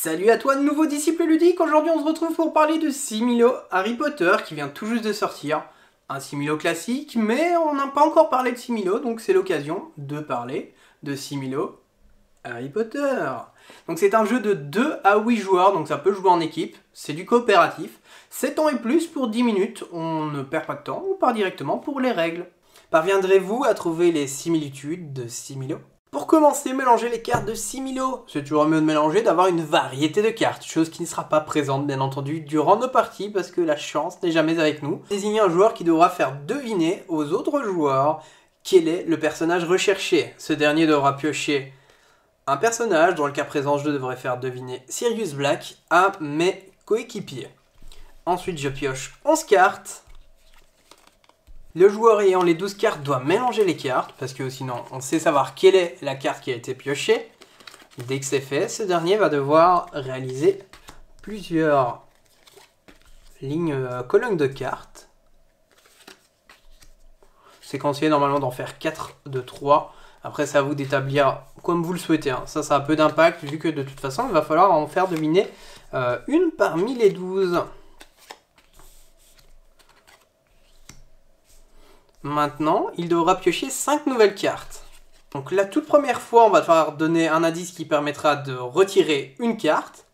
Salut à toi, nouveau disciple ludique. Aujourd'hui on se retrouve pour parler de Similo Harry Potter qui vient tout juste de sortir. Un Similo classique, mais on n'a pas encore parlé de Similo, donc c'est l'occasion de parler de Similo Harry Potter. Donc c'est un jeu de 2 à 8 joueurs, donc ça peut jouer en équipe, c'est du coopératif. 7 ans et plus pour 10 minutes, on ne perd pas de temps, on part directement pour les règles. Parviendrez-vous à trouver les similitudes de Similo ? Pour commencer, mélangez les cartes de Similo. C'est toujours mieux de mélanger, d'avoir une variété de cartes, chose qui ne sera pas présente bien entendu durant nos parties parce que la chance n'est jamais avec nous. Désignez un joueur qui devra faire deviner aux autres joueurs quel est le personnage recherché. Ce dernier devra piocher un personnage, dans le cas présent je devrais faire deviner Sirius Black à mes coéquipiers. Ensuite je pioche 11 cartes. Le joueur ayant les 12 cartes doit mélanger les cartes, parce que sinon on sait savoir quelle est la carte qui a été piochée. Dès que c'est fait, ce dernier va devoir réaliser plusieurs colonnes de cartes. C'est conseillé normalement d'en faire 4 de 3. Après c'est à vous d'établir comme vous le souhaitez. Ça a peu d'impact, vu que de toute façon il va falloir en faire deviner une parmi les 12. Maintenant, il devra piocher 5 nouvelles cartes. Donc la toute première fois, on va devoir donner un indice qui permettra de retirer une carte.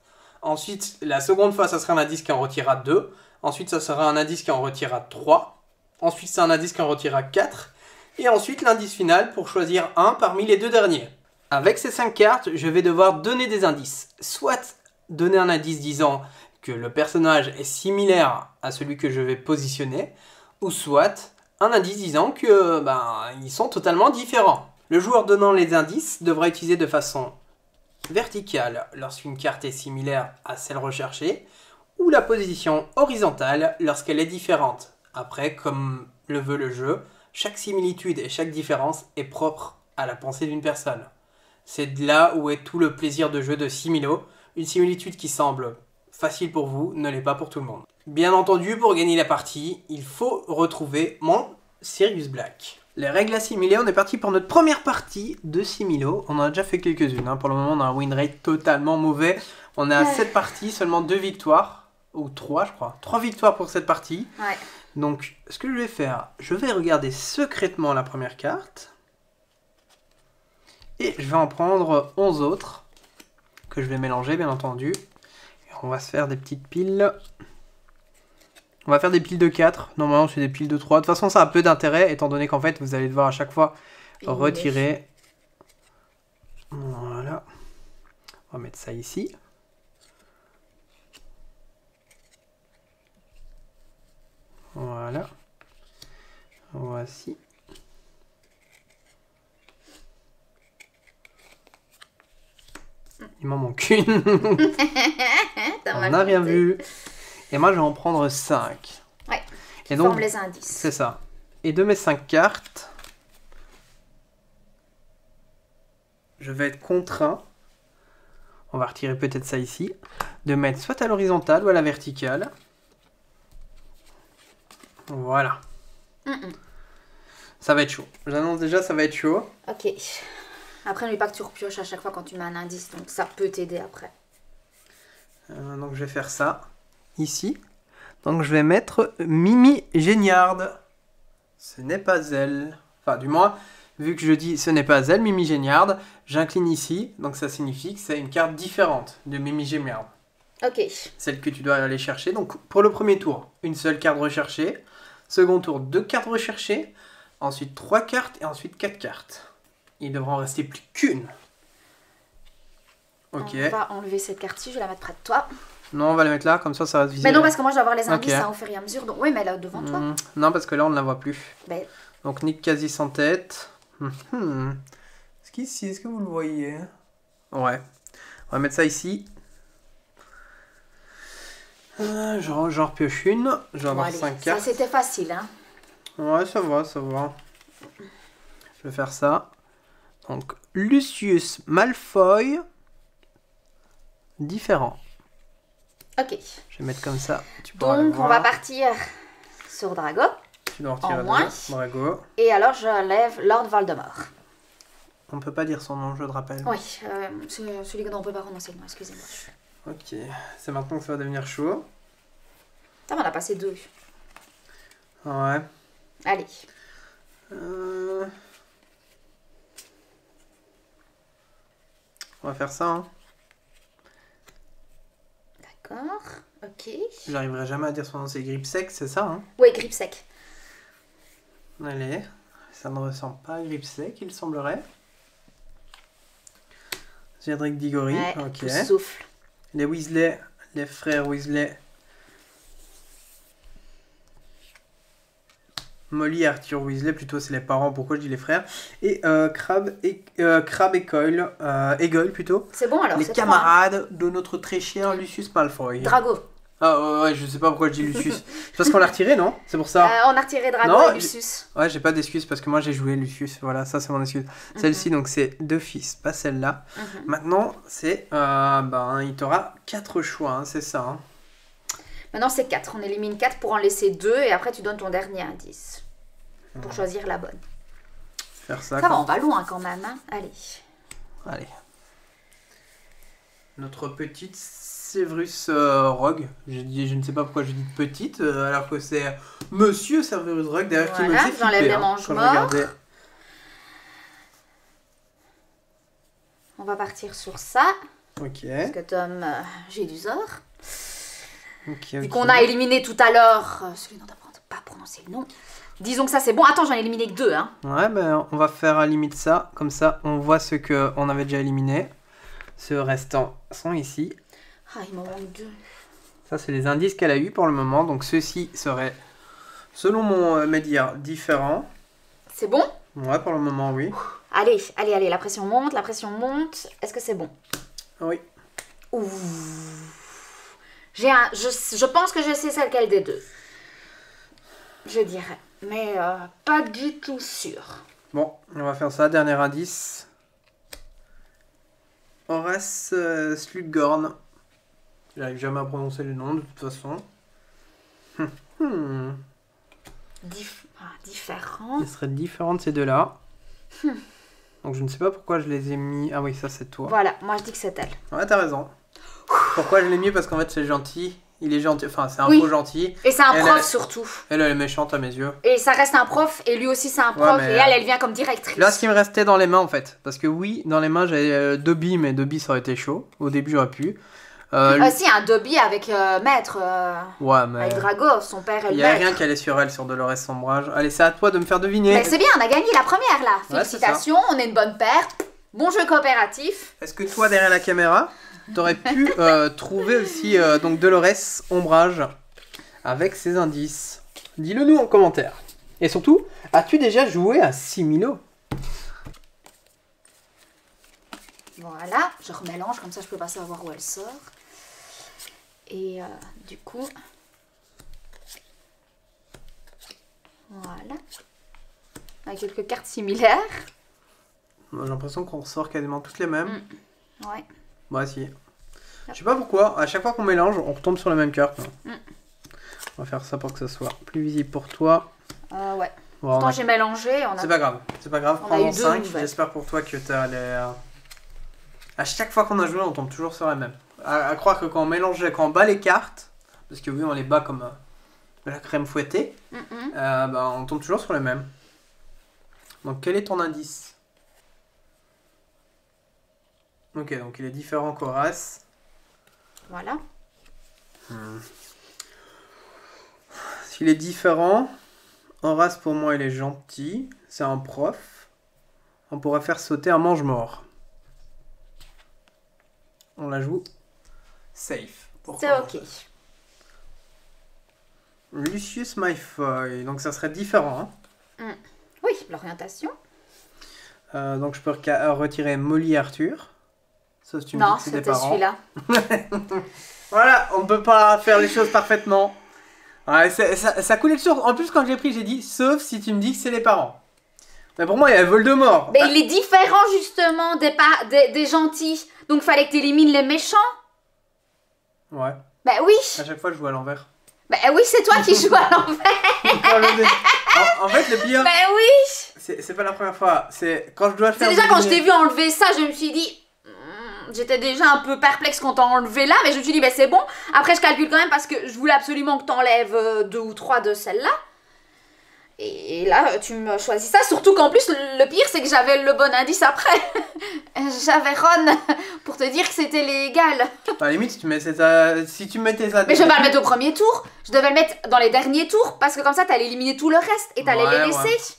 Ensuite, la seconde fois, ça sera un indice qui en retirera 2. Ensuite, ça sera un indice qui en retirera 3. Ensuite, c'est un indice qui en retirera 4. Et ensuite, l'indice final pour choisir un parmi les deux derniers. Avec ces 5 cartes, je vais devoir donner des indices. Soit donner un indice disant que le personnage est similaire à celui que je vais positionner, ou soit un indice disant que ils sont totalement différents. Le joueur donnant les indices devra utiliser de façon verticale lorsqu'une carte est similaire à celle recherchée, ou la position horizontale lorsqu'elle est différente. Après, comme le veut le jeu, chaque similitude et chaque différence est propre à la pensée d'une personne. C'est de là où est tout le plaisir de jeu de Similo. Une similitude qui semble facile pour vous ne l'est pas pour tout le monde. Bien entendu, pour gagner la partie, il faut retrouver mon Sirius Black. Les règles assimilées, on est parti pour notre première partie de Similo. On en a déjà fait quelques-unes. Pour le moment, on a un win rate totalement mauvais. On a 7 parties, seulement 2 victoires. Ou 3, je crois. 3 victoires pour cette partie. Ouais. Donc, ce que je vais faire, je vais regarder secrètement la première carte. Et je vais en prendre 11 autres. Que je vais mélanger, bien entendu. Et on va se faire des petites piles. On va faire des piles de 4. Normalement, c'est des piles de 3. De toute façon, ça a peu d'intérêt, étant donné qu'en fait, vous allez devoir à chaque fois retirer. Voilà. On va mettre ça ici. Voilà. Voici. Il m'en manque une. On n'a rien vu. Et moi, je vais en prendre 5. Ouais, et donc, forme les indices. C'est ça. Et de mes 5 cartes, je vais être contraint, on va retirer peut-être ça ici, de mettre soit à l'horizontale ou à la verticale. Voilà. Ça va être chaud. J'annonce déjà, ça va être chaud. Ok. Après, n'oublie pas que tu repioches à chaque fois quand tu mets un indice, donc ça peut t'aider après. Donc, je vais faire ça. Ici. Donc je vais mettre Mimi Géniarde. Ce n'est pas elle. Enfin du moins, vu que je dis ce n'est pas elle, Mimi Géniarde, j'incline ici. Donc ça signifie que c'est une carte différente de Mimi Géniarde. Ok. Celle que tu dois aller chercher. Donc pour le premier tour, une seule carte recherchée. Second tour, 2 cartes recherchées. Ensuite 3 cartes et ensuite 4 cartes. Il devra en rester plus qu'une. Ok. On va enlever cette carte-ci, je vais la mettre près de toi. Non, on va la mettre là, comme ça reste visible. Mais non, parce que moi je dois avoir les indices Ok. au fur et à mesure. Donc, oui, mais là devant toi. Non, parce que là on ne la voit plus. Ben, Donc Nick quasi sans tête. Est-ce qu'ici, est-ce que vous le voyez? Ouais. On va mettre ça ici. J'en repioche une. Je vais avoir 5 cartes. ça c'était facile, hein. Ouais, ça va, ça va. Je vais faire ça. Donc Lucius Malfoy. Différent. Ok. Je vais mettre comme ça. Tu pourras le Donc on voir. va partir sur Drago. Tu dois en retirer en moins. Drago. Et alors je lève Lord Voldemort. On peut pas dire son nom, je le rappelle. Oui, c'est celui dont on peut pas prononcer le nom, excusez-moi. Ok, c'est maintenant que ça va devenir chaud. Ça, on a passé 2. Ouais. Allez. On va faire ça, hein. D'accord, ok. J'arriverai jamais à dire son nom, c'est grippe sec, c'est ça, hein. Oui, grippe sec. Allez, ça ne ressemble pas à grippe sec, il semblerait. Cédric Diggory, Ouais, ok. souffle. Les Weasley, les frères Weasley. Molly et Arthur Weasley, plutôt c'est les parents, pourquoi je dis les frères. Et Crabbe et Goyle, Goyle plutôt. C'est bon alors, Les c'est camarades de notre très cher Lucius Malfoy. Drago. Ah ouais, je sais pas pourquoi je dis Lucius. C'est parce qu'on l'a retiré, non? C'est pour ça. On a retiré Drago Non, et Lucius. Ouais, j'ai pas d'excuse parce que moi j'ai joué Lucius. Voilà, ça c'est mon excuse. Celle-ci, donc c'est 2 fils, pas celle-là. Maintenant, c'est. Il t'aura 4 choix, hein, c'est ça. Hein. Maintenant, c'est 4. On élimine 4 pour en laisser 2 et après, tu donnes ton dernier indice pour choisir la bonne. Faire ça. Ça va, on va loin quand même. Hein. Allez. Allez. Notre petite Severus Rogue. Je ne sais pas pourquoi je dis petite, alors que c'est Monsieur Severus Rogue derrière qui me Voilà, fait j'enlève flipper, les hein, manches quand je morts. regardais. On va partir sur ça. Ok. Parce que Tom, j'ai du zor. Ok. Vu qu'on a éliminé tout à l'heure celui dont on n'a pas prononcé le nom. Disons que ça c'est bon. Attends, j'en ai éliminé que 2. Hein. Ouais, ben on va faire à la limite ça. Comme ça, on voit ce qu'on avait déjà éliminé. Ceux restants sont ici. Ah, il m'en manque 2. Ça, c'est les indices qu'elle a eu pour le moment. Donc, ceux-ci seraient, selon mon média, différents. C'est bon? Ouais, pour le moment, oui. Allez, allez, allez. La pression monte, la pression monte. Est-ce que c'est bon? Oui. Ouh. Je pense que je sais c'est lequel des 2. Je dirais. Mais pas du tout sûr. Bon, on va faire ça. Dernier indice. Horace Slughorn. J'arrive jamais à prononcer le nom de toute façon. Différent. Il serait différent de ces deux-là. Donc je ne sais pas pourquoi je les ai mis. Ah oui, ça c'est toi. Voilà, moi je dis que c'est elle. Ouais, t'as raison. Pourquoi je l'ai mis? Parce qu'en fait c'est gentil. Il est gentil. Enfin, c'est un Oui. faux gentil. Et c'est un Elle, prof elle- surtout. Elle est méchante à mes yeux. Et ça reste un prof, et lui aussi c'est un prof, mais, et elle vient comme directrice. Là, ce qui me restait dans les mains, en fait. Parce que oui, dans les mains, j'avais Dobby, mais Dobby, ça aurait été chaud. Au début, j'aurais pu. Si, un Dobby avec Maître, Ouais, mais avec Drago, son père et il le n'y a maître. rien qui allait sur elle, sur Dolores Sombrage. Allez, c'est à toi de me faire deviner. Mais c'est bien, on a gagné la première là. Ouais, Félicitations, on est une bonne paire. Bon jeu coopératif. Est-ce que toi, derrière la caméra, t'aurais pu trouver aussi donc Dolores Ombrage avec ses indices? Dis-le nous en commentaire. Et surtout, as-tu déjà joué à Similo? Voilà, je remélange, comme ça je peux pas savoir où elle sort. Et du coup... Voilà. Avec quelques cartes similaires. J'ai l'impression qu'on ressort quasiment toutes les mêmes. Ouais. Bah si. Je sais pas pourquoi, à chaque fois qu'on mélange, on retombe sur la même carte. On va faire ça pour que ce soit plus visible pour toi. Ouais. Bon, Pourtant j'ai mélangé. C'est pas grave, c'est pas grave. On a Prends-en eu 2 5. nouvelles. J'espère pour toi que t'as les... À chaque fois qu'on a joué, on tombe toujours sur la même. À croire que quand on mélange, quand on bat les cartes, parce que oui, on les bat comme de la crème fouettée, on tombe toujours sur les mêmes. Donc quel est ton indice? Ok, donc il est différent qu'Horace. Voilà. S'il est différent, Horace pour moi il est gentil, c'est un prof. On pourrait faire sauter un mange-mort. On la joue safe. C'est ok. Lucius Malfoy, donc ça serait différent. Hein. Oui, l'orientation. Donc je peux retirer Molly et Arthur. Sauf si tu me dis Non, que c'est des c'était parents. celui-là. Voilà, on ne peut pas faire les choses parfaitement. Ouais, ça coulait de source. En plus, quand je l'ai pris, j'ai dit sauf si tu me dis que c'est les parents. Mais pour moi, il y a Voldemort. Mais il est différent justement des gentils. Donc fallait que tu élimines les méchants. Ouais, Bah oui. à chaque fois, je joue à l'envers. Bah oui, c'est toi qui joues à l'envers. En fait, le pire, Bah oui. c'est pas la première fois. C'est quand je dois faire. C'est déjà quand je deviner- t'ai vu enlever ça, je me suis dit... j'étais déjà un peu perplexe quand t'as enlevé là, mais je me suis dit, ben c'est bon. Après, je calcule quand même parce que je voulais absolument que t'enlèves 2 ou 3 de celles-là. Et là, tu me choisis ça, surtout qu'en plus, le pire, c'est que j'avais le bon indice après. J'avais Ron pour te dire que c'était légal. À la limite, si tu mettais ça... Mais je vais pas le mettre au premier tour, je devais le mettre dans les derniers tours, parce que comme ça, t'allais éliminer tout le reste et t'allais les laisser.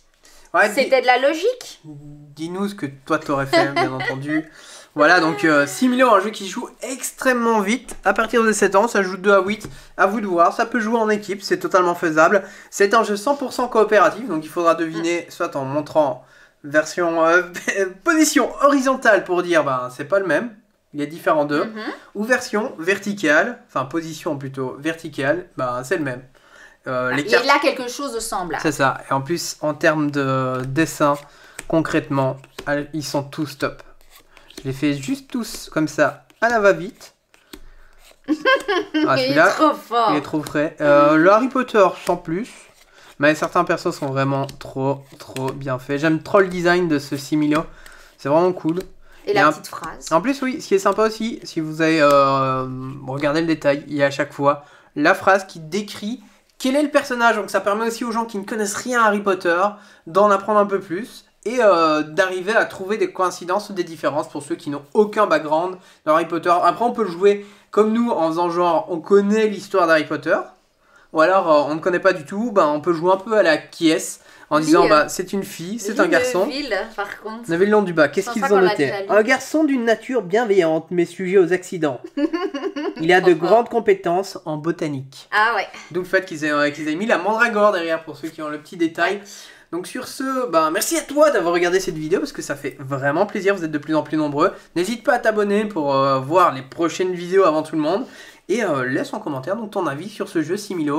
Ouais, c'était de la logique. Dis-nous ce que toi t'aurais fait, bien entendu. Voilà, donc Similo, un jeu qui joue extrêmement vite. À partir de 7 ans, ça joue 2 à 8. À vous de voir, ça peut jouer en équipe, c'est totalement faisable. C'est un jeu 100% coopératif, donc il faudra deviner, soit en montrant version position horizontale pour dire ben c'est pas le même, il est différent d'eux, ou version verticale, enfin position plutôt verticale, ben c'est le même. Il y a là quelque chose de semblable. C'est ça, et en plus en termes de dessin, concrètement, ils sont tous top. Je les fais juste tous comme ça, à la va-vite. Ah, il est trop fort. Il est trop frais. Le Harry Potter, sans plus. Mais certains persos sont vraiment trop bien faits. J'aime trop le design de ce Similo. C'est vraiment cool. Et la petite phrase. En plus, oui, ce qui est sympa aussi, si vous avez regardé le détail, il y a à chaque fois la phrase qui décrit quel est le personnage. Donc ça permet aussi aux gens qui ne connaissent rien à Harry Potter d'en apprendre un peu plus. Et d'arriver à trouver des coïncidences ou des différences pour ceux qui n'ont aucun background dans Harry Potter. Après, on peut le jouer comme nous en faisant genre on connaît l'histoire d'Harry Potter. Ou alors on ne connaît pas du tout, bah, on peut jouer un peu à la qui est en disant bah, c'est une fille, c'est un garçon. Par contre. On avait le nom du bas, qu'est-ce qu'ils ont noté? Un garçon d'une nature bienveillante mais sujet aux accidents. Il a de grandes compétences en botanique. Ah ouais. D'où le fait qu'ils aient mis la mandragore derrière pour ceux qui ont le petit détail. Ouais. Donc sur ce, ben, merci à toi d'avoir regardé cette vidéo parce que ça fait vraiment plaisir, vous êtes de plus en plus nombreux. N'hésite pas à t'abonner pour voir les prochaines vidéos avant tout le monde. Et laisse en commentaire donc ton avis sur ce jeu Similo.